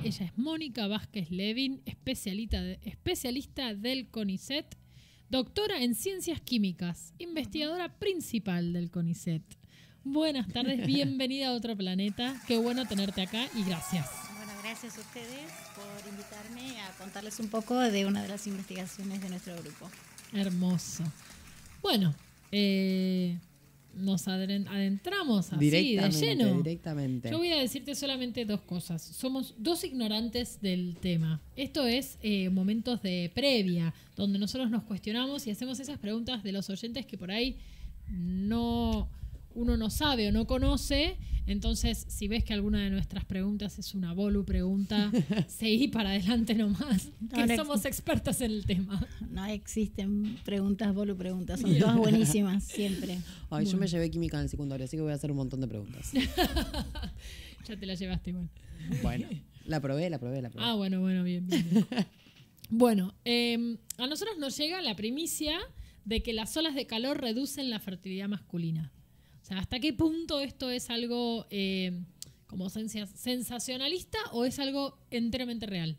Ella es Mónica Vázquez Levin, especialista del CONICET, doctora en Ciencias Químicas, investigadora principal del CONICET. Buenas tardes, bienvenida a Otro Planeta. Qué bueno tenerte acá y gracias. Bueno, gracias a ustedes por invitarme a contarles un poco de una de las investigaciones de nuestro grupo. Hermoso. Bueno, nos adentramos así de lleno. Directamente. Yo voy a decirte solamente dos cosas. Somos dos ignorantes del tema. Esto es momentos de previa, donde nosotros nos cuestionamos y hacemos esas preguntas de los oyentes que por ahí uno no sabe o no conoce. Entonces, si ves que alguna de nuestras preguntas es una pregunta, seguí para adelante nomás, que somos expertas en el tema. No existen preguntas preguntas, son todas buenísimas, siempre. Ay, yo me llevé química en el secundario, así que voy a hacer un montón de preguntas. Ya te la llevaste igual. Bueno, la probé. Ah, bueno, bien. Bueno, a nosotros nos llega la primicia de que las olas de calor reducen la fertilidad masculina. O sea, ¿hasta qué punto esto es algo como sensacionalista o es algo enteramente real?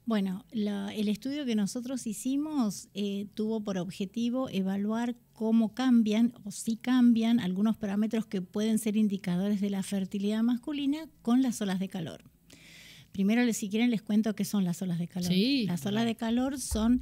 Bueno, el estudio que nosotros hicimos tuvo por objetivo evaluar cómo cambian o si cambian algunos parámetros que pueden ser indicadores de la fertilidad masculina con las olas de calor. Primero, si quieren, les cuento qué son las olas de calor. Sí. Las olas de calor se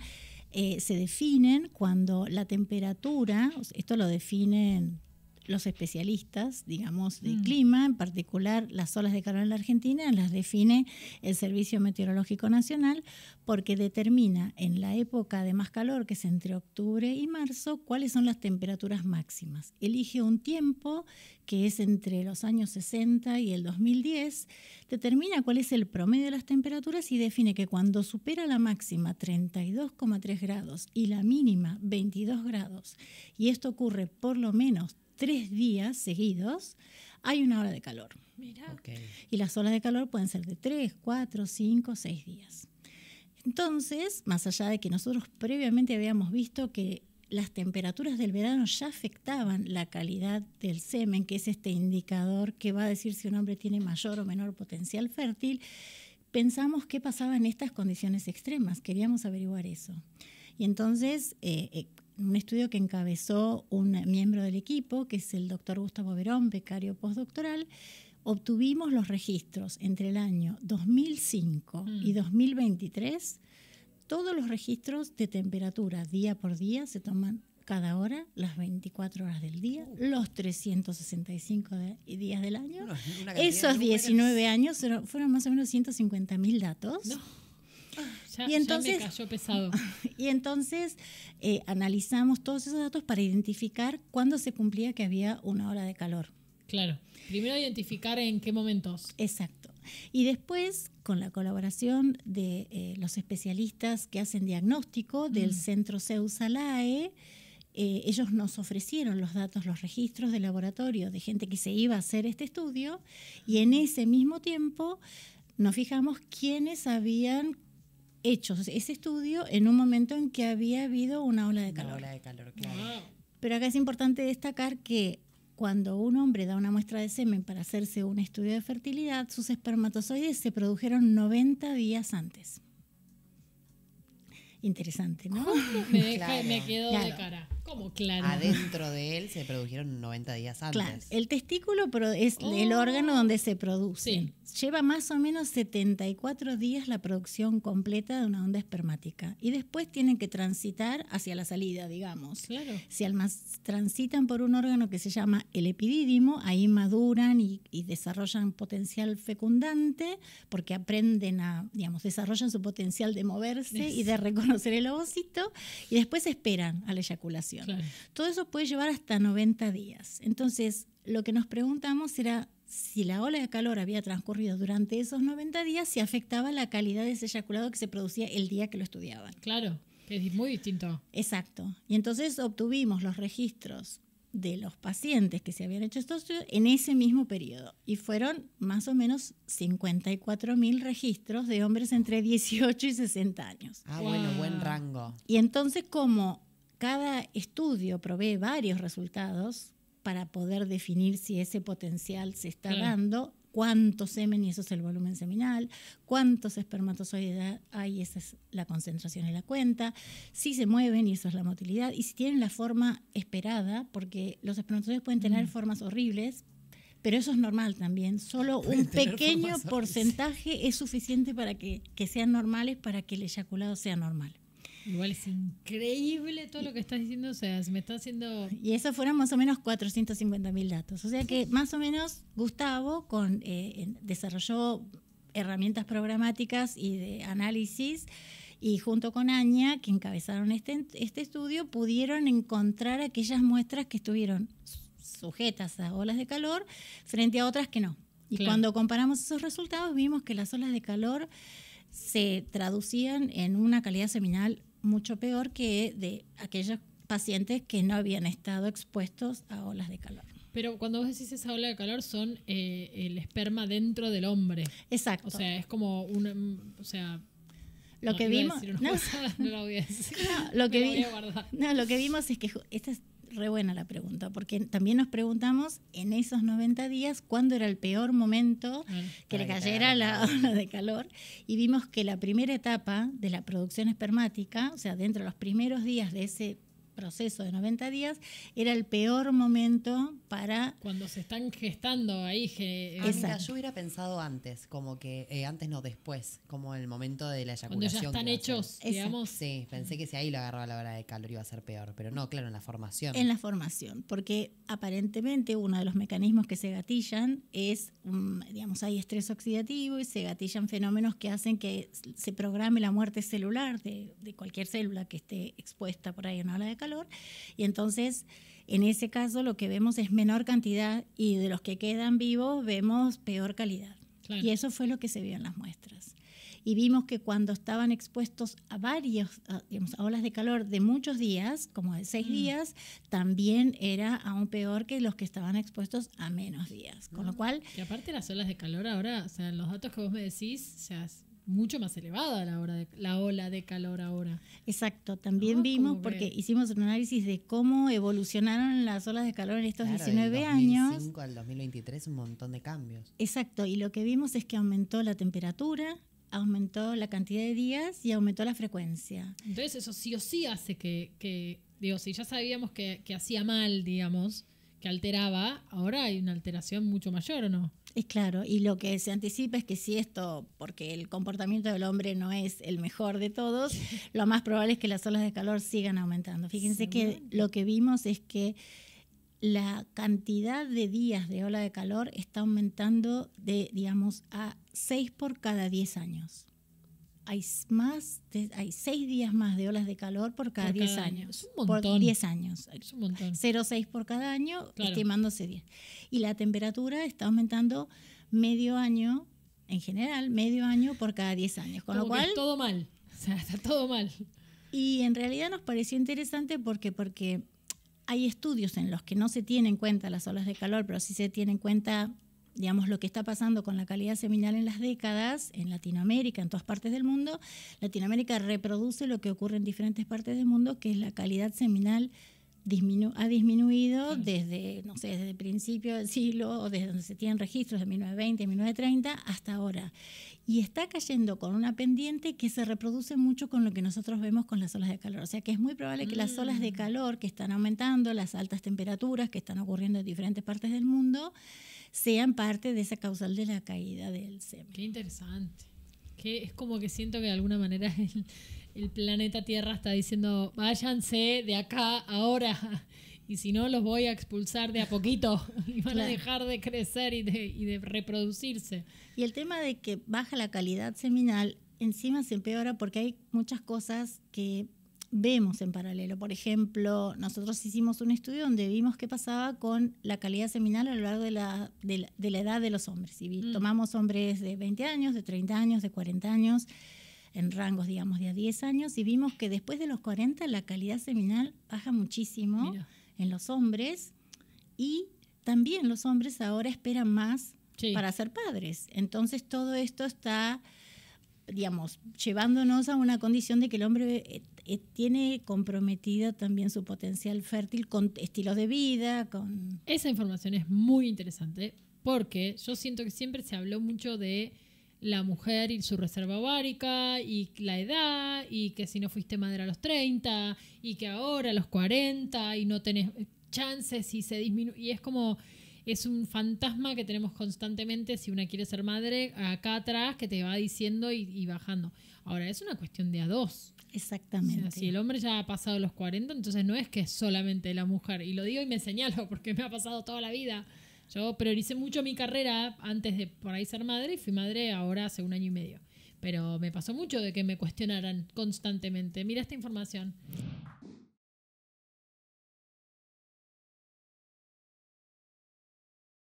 definen cuando la temperatura, esto lo definen los especialistas, digamos, de clima, en particular las olas de calor en la Argentina, las define el Servicio Meteorológico Nacional porque determina en la época de más calor, que es entre octubre y marzo, cuáles son las temperaturas máximas. Elige un tiempo que es entre los años 60 y el 2010, determina cuál es el promedio de las temperaturas y define que cuando supera la máxima 32,3 grados y la mínima 22 grados, y esto ocurre por lo menos 3 días seguidos, hay una ola de calor. Mirá. Okay. Y las olas de calor pueden ser de 3, 4, 5, 6 días. Entonces, más allá de que nosotros previamente habíamos visto que las temperaturas del verano ya afectaban la calidad del semen, que es este indicador que va a decir si un hombre tiene mayor o menor potencial fértil, pensamos qué pasaba en estas condiciones extremas, queríamos averiguar eso. Y entonces, un estudio que encabezó un miembro del equipo, que es el doctor Gustavo Verón, becario postdoctoral, obtuvimos los registros entre el año 2005 y 2023. Todos los registros de temperatura día por día se toman cada hora, las 24 horas del día, los 365 días del año. Esos 19 años fueron más o menos 150.000 datos. No. Y entonces, ya me cayó pesado. Y entonces analizamos todos esos datos para identificar cuándo se cumplía que había una ola de calor. Claro. Primero identificar en qué momentos. Exacto. Y después, con la colaboración de los especialistas que hacen diagnóstico del Centro Zeus-Alae, ellos nos ofrecieron los datos, los registros de laboratorio de gente que se iba a hacer este estudio, y en ese mismo tiempo nos fijamos quiénes habían hecho ese estudio en un momento en que había habido una ola de calor. Una ola de calor, claro. Wow. Pero acá es importante destacar que cuando un hombre da una muestra de semen para hacerse un estudio de fertilidad, sus espermatozoides se produjeron 90 días antes. Interesante, ¿no? ¿Cómo Claro. me quedó Claro. de cara? ¿Cómo claro? Adentro de él se produjeron 90 días antes. Claro, el testículo es el órgano donde se produce. Sí. Lleva más o menos 74 días la producción completa de una onda espermática. Y después tienen que transitar hacia la salida, digamos. Claro. Si transitan por un órgano que se llama el epidídimo, ahí maduran y desarrollan potencial fecundante, porque aprenden desarrollan su potencial de moverse y de reconocer el ovocito, y después esperan a la eyaculación. Claro. Todo eso puede llevar hasta 90 días. Entonces, lo que nos preguntamos era si la ola de calor había transcurrido durante esos 90 días, si afectaba la calidad de ese eyaculado que se producía el día que lo estudiaban. Claro, que es muy distinto. Exacto. Y entonces obtuvimos los registros de los pacientes que se habían hecho estos estudios en ese mismo periodo. Y fueron más o menos 54.000 registros de hombres entre 18 y 60 años. Ah, Wow. bueno, buen rango. Y entonces, como cada estudio provee varios resultados para poder definir si ese potencial se está Claro. dando, cuánto semen, y eso es el volumen seminal, cuántos espermatozoides hay, esa es la concentración y la cuenta, si se mueven, y eso es la motilidad, y si tienen la forma esperada, porque los espermatozoides pueden tener formas horribles, pero eso es normal también. Solo un pequeño porcentaje es suficiente para que sean normales, para que el eyaculado sea normal. Igual es increíble todo lo que estás diciendo, o sea, se me está haciendo... Y esos fueron más o menos 450.000 datos. O sea que más o menos Gustavo desarrolló herramientas programáticas y de análisis, y junto con Anya, que encabezaron este estudio, pudieron encontrar aquellas muestras que estuvieron sujetas a olas de calor frente a otras que no. Y cuando comparamos esos resultados, vimos que las olas de calor se traducían en una calidad seminal mucho peor que de aquellos pacientes que no habían estado expuestos a olas de calor. Pero cuando vos decís esa ola de calor, son el esperma dentro del hombre. Exacto. O sea, es como una... O sea... Lo no, que vimos... No la voy a decir. Lo que voy a guardar. lo que vimos es que... Esta es re buena la pregunta, porque también nos preguntamos en esos 90 días cuándo era el peor momento que le cayera la ola de calor, y vimos que la primera etapa de la producción espermática, o sea, dentro de los primeros días de ese proceso de 90 días, era el peor momento para... Cuando se están gestando ahí. Mira, yo hubiera pensado antes, como que antes no, después, como el momento de la eyaculación. Cuando ya están hechos, digamos. Sí, pensé que si ahí lo agarraba la hora de calor iba a ser peor, pero no, claro, en la formación. En la formación, porque aparentemente uno de los mecanismos que se gatillan es, digamos, hay estrés oxidativo y se gatillan fenómenos que hacen que se programe la muerte celular de cualquier célula que esté expuesta por ahí a una ola de calor. Y entonces, en ese caso, lo que vemos es menor cantidad, y de los que quedan vivos vemos peor calidad. Claro. Y eso fue lo que se vio en las muestras. Y vimos que cuando estaban expuestos a a olas de calor de muchos días, como de 6 días, también era aún peor que los que estaban expuestos a menos días. Con lo cual... Y aparte las olas de calor ahora, o sea, los datos que vos me decís, o sea, mucho más elevada la ola de calor ahora. Exacto, también vimos, porque hicimos un análisis de cómo evolucionaron las olas de calor en estos 19 años. Del 2005 al 2023 un montón de cambios. Exacto, y lo que vimos es que aumentó la temperatura, aumentó la cantidad de días y aumentó la frecuencia. Entonces eso sí o sí hace que digo, si ya sabíamos que hacía mal, digamos, que alteraba, ahora hay una alteración mucho mayor, ¿o no? Es claro, y lo que se anticipa es que si esto, porque el comportamiento del hombre no es el mejor de todos, lo más probable es que las olas de calor sigan aumentando. Fíjense que lo que vimos es que la cantidad de días de ola de calor está aumentando a 6 por cada 10 años. Hay 6 días más de olas de calor por cada 10 años. Es un montón. Por 10 años. Es un montón. 0,6 por cada año, claro. Estimándose 10. Y la temperatura está aumentando medio año, en general, medio año por cada 10 años. Con lo cual, es todo mal. O sea, está todo mal. Y en realidad nos pareció interesante porque hay estudios en los que no se tienen en cuenta las olas de calor, pero sí se tiene en cuenta, digamos, lo que está pasando con la calidad seminal en las décadas, en Latinoamérica, en todas partes del mundo. Latinoamérica reproduce lo que ocurre en diferentes partes del mundo, que es la calidad seminal ha disminuido desde el principio del siglo, o desde donde se tienen registros de 1920, 1930, hasta ahora. Y está cayendo con una pendiente que se reproduce mucho con lo que nosotros vemos con las olas de calor. O sea que es muy probable que las olas de calor que están aumentando, las altas temperaturas que están ocurriendo en diferentes partes del mundo, sean parte de esa causal de la caída del semen. Qué interesante. Es como que siento que de alguna manera el planeta Tierra está diciendo, váyanse de acá ahora, y si no los voy a expulsar de a poquito, y van a dejar de crecer y de reproducirse. Y el tema de que baja la calidad seminal encima se empeora porque hay muchas cosas que vemos en paralelo. Por ejemplo, nosotros hicimos un estudio donde vimos qué pasaba con la calidad seminal a lo largo de la edad de los hombres. Y tomamos hombres de 20 años, de 30 años, de 40 años, en rangos, digamos, de a 10 años, y vimos que después de los 40 la calidad seminal baja muchísimo en los hombres, y también los hombres ahora esperan más para ser padres. Entonces todo esto está, digamos, llevándonos a una condición de que el hombre tiene comprometido también su potencial fértil con estilos de vida, con... Esa información es muy interesante. Porque yo siento que siempre se habló mucho de la mujer y su reserva ovárica y la edad y que si no fuiste madre a los 30 y que ahora a los 40 y no tenés chances y se disminuye. Y es como, es un fantasma que tenemos constantemente si una quiere ser madre acá atrás que te va diciendo y bajando. Ahora, es una cuestión de a dos. Exactamente. O sea, si el hombre ya ha pasado los 40, entonces no es que es solamente la mujer. Y lo digo y me señalo porque me ha pasado toda la vida. Yo prioricé mucho mi carrera antes de por ahí ser madre y fui madre ahora hace 1 año y medio. Pero me pasó mucho de que me cuestionaran constantemente. Mira esta información.